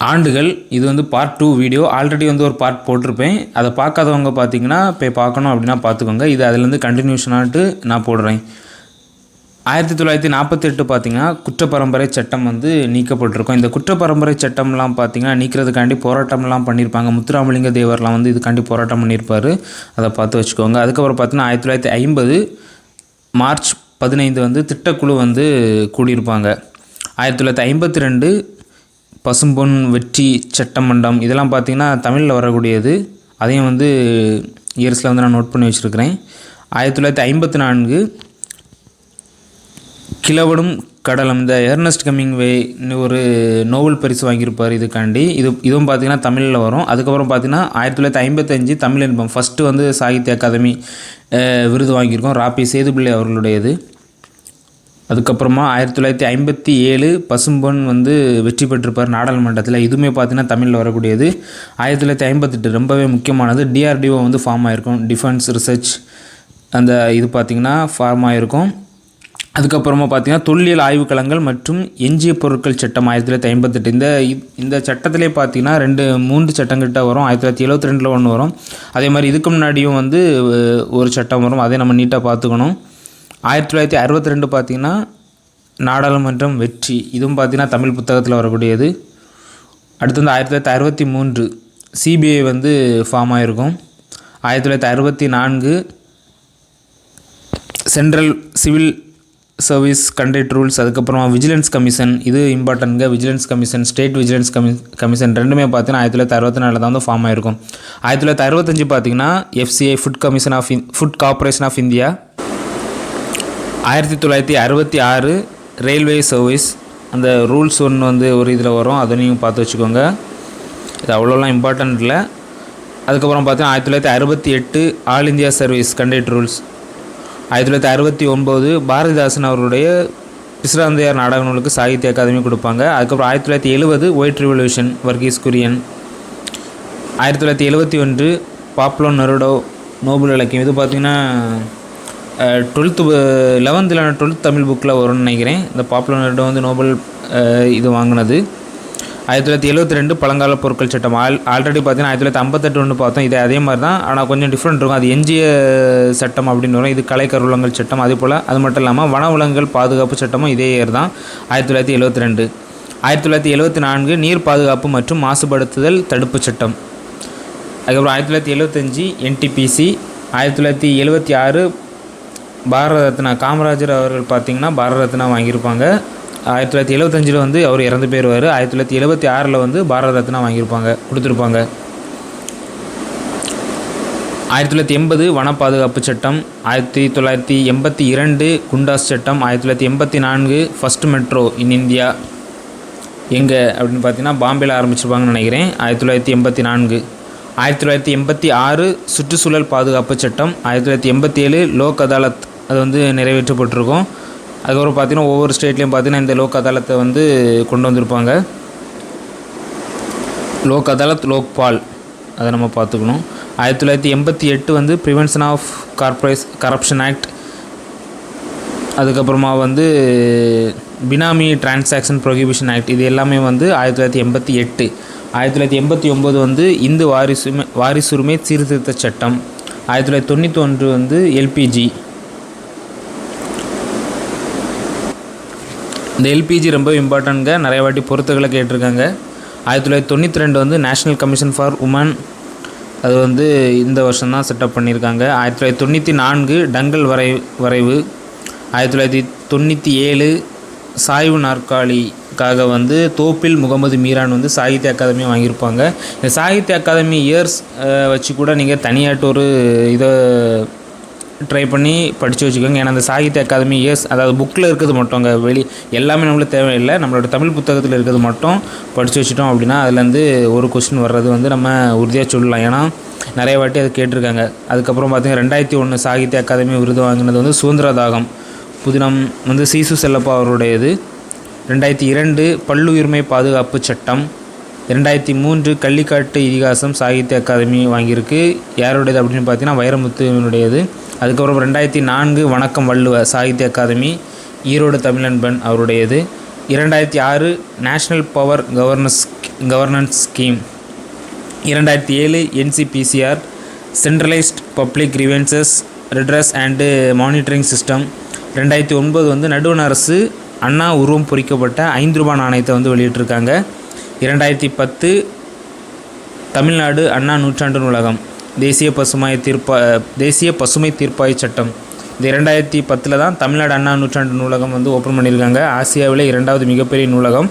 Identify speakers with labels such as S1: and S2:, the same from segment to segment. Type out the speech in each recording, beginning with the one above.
S1: ஆண்டுகள். இது வந்து பார்ட் 2 வீடியோ. ஆல்ரெடி வந்து ஒரு பார்ட் போட்டிருப்பேன். அதை பார்க்காதவங்க பார்த்தீங்கன்னா போய் பார்க்கணும் அப்படின்னா பார்த்துக்கோங்க. இது அதுலேருந்து கண்டினியூஷனாட்டு நான் போடுறேன். 1948 பார்த்தீங்கன்னா குற்றப்பரம்பரை சட்டம் வந்து நீக்கப்பட்டிருக்கும். இந்த குற்றப்பரம்பரை சட்டம்லாம் பார்த்தீங்கன்னா நீக்கிறதுக்காண்டி போராட்டம்லாம் பண்ணியிருப்பாங்க. முத்துராமலிங்க தேவர்லாம் வந்து இதுக்காண்டி போராட்டம் பண்ணியிருப்பார். அதை பார்த்து வச்சுக்கோங்க. அதுக்கப்புறம் பார்த்தீங்கன்னா 1950 மார்ச் 15 வந்து திட்டக்குழு வந்து கூடியிருப்பாங்க. 1952 பசும்பொன் வெற்றி சட்டமன்றம் இதெல்லாம் பார்த்திங்கன்னா தமிழில் வரக்கூடியது. அதையும் வந்து இயர்ஸில் வந்து நான் நோட் பண்ணி வச்சுருக்கிறேன். 1954 கிழவனும் கடலும், இந்த எர்னஸ்ட் ஹெமிங்வே ஒரு நோபல் பரிசு வாங்கியிருப்பார் இதுக்காண்டி. இதுவும் பார்த்திங்கன்னா தமிழில் வரும். அதுக்கப்புறம் பார்த்திங்கன்னா 1955 தமிழ் இன்பம் ஃபஸ்ட்டு வந்து சாகித்ய அகாதமி விருது வாங்கியிருக்கோம். ராபி சேதுப்பிள்ளை அவர்களுடையது. அதுக்கப்புறமா 1957 பசும்பொன் வந்து வெற்றி பெற்றிருப்பார் நாடாளுமன்றத்தில். இதுவுமே பார்த்திங்கன்னா தமிழில் வரக்கூடியது. 1958 ரொம்பவே முக்கியமானது, டிஆர்டிஓ வந்து ஃபார்ம் ஆகிருக்கும். டிஃபென்ஸ் ரிசர்ச் அந்த இது பார்த்திங்கன்னா ஃபார்ம் ஆகிருக்கும். அதுக்கப்புறமா பார்த்திங்கன்னா தொல்லியல் ஆய்வுக்களங்கள் மற்றும் எஞ்சிய பொருட்கள் சட்டம் 1958. இந்த சட்டத்திலே பார்த்திங்கன்னா 3 சட்டங்கிட்ட வரும். 1972 ஒன்று வரும். அதே மாதிரி இதுக்கு முன்னாடியும் வந்து ஒரு சட்டம் வரும். அதை நம்ம நீட்டாக பார்த்துக்கணும். 1962 பார்த்திங்கன்னா நாடாளுமன்றம் வெற்றி. இதுவும் பார்த்திங்கன்னா தமிழ் புத்தகத்தில் வரக்கூடியது. அடுத்து வந்து 1963 சிபிஐ வந்து ஃபார்ம் ஆகிருக்கும். 1964 central civil service conduct rules. அதுக்கப்புறமா விஜிலன்ஸ் கமிஷன், இது இம்பார்ட்டன்ட்ங்க. Vigilance commission, state vigilance commission ரெண்டுமே பார்த்தீங்கன்னா 1964 தான் வந்து ஃபார்ம் ஆகிருக்கும். 1965 பார்த்திங்கன்னா FCI food corporation of India. 1966 railway service, அந்த ரூல்ஸ் ஒன்று வந்து ஒரு இதில் வரும். அதை நீங்கள் பார்த்து வச்சுக்கோங்க. இது அவ்வளோலாம் இம்பார்ட்டன்ட் இல்லை. அதுக்கப்புறம் பார்த்தீங்கன்னா 1968 all India service conduct rules. 1969 Bharathidasan அவருடைய விஸ்ராந்தையார் நாடக நூலுக்கு சாகித்ய அகாதமி கொடுப்பாங்க. அதுக்கப்புறம் 1970 white revolution Verghese Kurien. 1971 Pablo Neruda Nobel இலக்கியம். இது பார்த்திங்கன்னா 11th தமிழ் புக்கில் வரும்னு நினைக்கிறேன். இந்த பாப்புலர் நெருடோ வந்து நோபல் இது வாங்கினது. 1972 பழங்கால பொருட்கள் சட்டம். ஆல்ரெடி பார்த்தீங்கன்னா 1958 ஒன்று பார்த்தோம். இது அதே மாதிரி தான், ஆனால் கொஞ்சம் டிஃப்ரெண்ட் இருக்கும். அது எஞ்சிய சட்டம் அப்படின்னு வரும். இது கலை கருவூலங்கள் சட்டம். அதே போல் அது மட்டும் இல்லாமல் வனவிலங்குகள் பாதுகாப்பு சட்டமும் இதே இயர் தான், 1972. 1974 நீர் பாதுகாப்பு மற்றும் மாசுபடுத்துதல் தடுப்பு சட்டம். அதுக்கப்புறம் 1975 என்டிபிசி. 1976 பாரத ரத்னா. காமராஜர் அவர்கள் பார்த்திங்கன்னா பாரத ரத்னா வாங்கியிருப்பாங்க. 1975 வந்து அவர் இறந்து போயிடுவார். 1976 வந்து பாரத ரத்னா கொடுத்துருப்பாங்க. 1980 வன பாதுகாப்பு சட்டம். 1982 குண்டாஸ் சட்டம். 1984 ஃபஸ்ட் மெட்ரோ இன் இந்தியா. எங்கே அப்படின்னு பார்த்தீங்கன்னா பாம்பேயில் ஆரம்பிச்சிருப்பாங்கன்னு நினைக்கிறேன். 1984. 1986 சுற்றுச்சூழல் பாதுகாப்பு சட்டம். 1987 லோக் அதாலத், அது வந்து நிறைவேற்றப்பட்டிருக்கும். அதுக்கப்புறம் பார்த்திங்கன்னா ஒவ்வொரு ஸ்டேட்லேயும் பார்த்திங்கன்னா இந்த லோக் அதாலத்தை வந்து கொண்டு வந்திருப்பாங்க. லோக் அதாலத், லோக்பால், அதை நம்ம பார்த்துக்கணும். 1988 வந்து ப்ரிவென்ஷன் ஆஃப் கரப்ஷன் ஆக்ட். அதுக்கப்புறமா வந்து பினாமி டிரான்சாக்ஷன் ப்ரொஹிபிஷன் ஆக்ட். இது எல்லாமே வந்து 1988. 1989 வந்து இந்து வாரிசுரிமை சீர்திருத்த சட்டம். 1991 வந்து எல்பிஜி. இந்த எல்பிஜி ரொம்ப இம்பார்ட்டன்ட்ங்க. நிறைய வாட்டி பொறுத்துக்களை கேட்டிருக்காங்க. 1992 வந்து நேஷ்னல் கமிஷன் ஃபார் உமன். அது வந்து இந்த வருஷம் தான் செட்டப் பண்ணியிருக்காங்க. 1994 டங்கல் வரைவு. 1997 சாய்வு நாற்காலிக்காக வந்து தோப்பில் முகமது மீரான் வந்து சாகித்ய அகாதமி வாங்கியிருப்பாங்க. இந்த சாகித்ய அகாதமி இயர்ஸ் வச்சு கூட நீங்கள் தனியாட்டு ஒரு இதை ட்ரை பண்ணி படித்து வச்சுக்கோங்க. ஏன்னா அந்த சாகித்ய அகாதமி இயர்ஸ், அதாவது புக்கில் இருக்கிறது மட்டும், அங்கே எல்லாமே நம்மளுக்கு தேவையில்லை. நம்மளோட தமிழ் புத்தகத்தில் இருக்கிறது மட்டும் படித்து வச்சுட்டோம் அப்படின்னா அதுலேருந்து ஒரு கொஸ்டின் வர்றது வந்து நம்ம உறுதியாக சொல்லலாம். ஏன்னா நிறைய வாட்டி அது கேட்டிருக்காங்க. அதுக்கப்புறம் பார்த்திங்கன்னா 2001 சாகித்ய அகாதமி விருது வாங்கினது வந்து சுதந்திர தாகம் புதினம் வந்து சீசு செல்லப்பா அவருடையது. 2002 பல்லுயிர்மை பாதுகாப்பு சட்டம். 2003 கள்ளிக்காட்டு இதிகாசம் சாகித்ய அகாதமி வாங்கியிருக்கு. யாருடையது அப்படின்னு பார்த்தீங்கன்னா வைரமுத்துவினுடையது. அதுக்கப்புறம் 2004 வணக்கம் வள்ளுவ சாகித்ய அகாதமி ஈரோடு தமிழன்பன் அவருடையது. 2006 national power governance governance scheme. 2007 NCPCR centralised public grievances redress and monitoring system. 2009 வந்து நடுவண் அரசு அண்ணா உருவம் பொறிக்கப்பட்ட 5 ரூபாய் நாணயத்தை வந்து வெளியிட்டிருக்காங்க. 2010 தமிழ்நாடு அண்ணா நூற்றாண்டு நூலகம் தேசிய பசுமை தீர்ப்பாய சட்டம். இந்த 2010 தான் தமிழ்நாடு அண்ணா நூற்றாண்டு நூலகம் வந்து ஓப்பன் பண்ணியிருக்காங்க. ஆசியாவில் 2வது மிகப்பெரிய நூலகம்.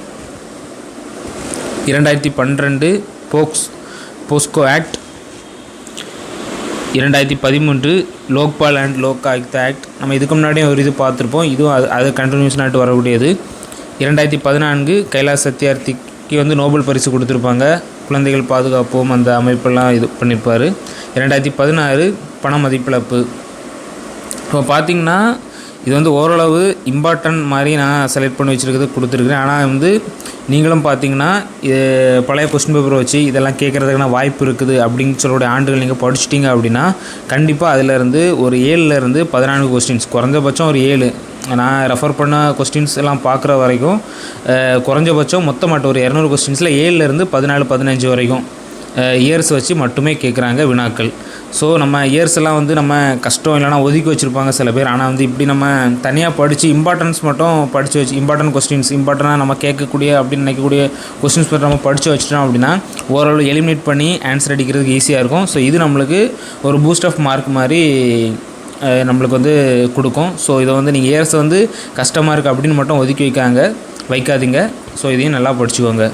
S1: 2012 POCSO act. 2013 Lokpal and Lok Ayukta act. நம்ம இதுக்கு முன்னாடியே ஒரு இது பார்த்துருப்போம். இதுவும் அது கண்டினியூஷன் ஆகிட்டு வரக்கூடியது. 2014 கைலாஷ் சத்யார்த்திக்கு வந்து நோபல் பரிசு கொடுத்துருப்பாங்க. குழந்தைகள் பாதுகாப்போம் அந்த அமைப்பெல்லாம் இது பண்ணியிருப்பார். 2016 பண மதிப்பிழப்பு. இப்போ பார்த்திங்கன்னா இது வந்து ஓரளவு இம்பார்ட்டன்ட் மாதிரி நான் செலக்ட் பண்ணி வச்சுருக்கிறது கொடுத்துருக்குறேன். ஆனால் வந்து நீங்களும் பார்த்தீங்கன்னா பழைய கொஸ்டின் பேப்பரை வச்சு இதெல்லாம் கேட்குறதுக்கான வாய்ப்பு இருக்குது அப்படின்னு சொல்லக்கூடிய ஆண்டுகள் நீங்கள் படிச்சிட்டிங்க அப்படின்னா கண்டிப்பாக அதிலேருந்து ஒரு 7லேருந்து 14 கொஸ்டின்ஸ், குறைஞ்சபட்சம் ஒரு 7, நான் ரெஃபர் பண்ண கொஸ்டின்ஸ் எல்லாம் பார்க்குற வரைக்கும் குறைஞ்சபட்சம் மொத்தமாட்ட ஒரு 200 கொஸ்டின்ஸில் 7லேருந்து 14, 15 வரைக்கும் இயர்ஸ் வச்சு மட்டுமே கேட்குறாங்க வினாக்கள். ஸோ நம்ம இயர்ஸ் எல்லாம் வந்து நம்ம கஷ்டம் இல்லைனா ஒதுக்கி வச்சுருப்பாங்க சில பேர். ஆனால் வந்து இப்படி நம்ம தனியாக படித்து இம்பார்ட்டன்ஸ் மட்டும் படித்து வச்சு இம்பார்ட்டன்ட் கொஸ்டின்ஸ் இம்பார்ட்டனாக நம்ம கேட்கக்கூடிய அப்படின்னு நினைக்கக்கூடிய கொஸ்டின்ஸ் மட்டும் நம்ம படித்து வச்சிட்டோம் அப்படின்னா ஓரளவு எலிமினேட் பண்ணி ஆன்சர் அடிக்கிறதுக்கு ஈஸியாக இருக்கும். ஸோ இது நம்மளுக்கு ஒரு பூஸ்ட் ஆஃப் மார்க் மாதிரி நம்மளுக்கு வந்து கொடுக்கும். ஸோ இதை வந்து நீங்கள் இயர்ஸ் வந்து கஷ்டமாக இருக்குது அப்படின்னு மட்டும் ஒதுக்கி வைக்காதீங்க. ஸோ இதையும் நல்லா படிச்சுக்கோங்க.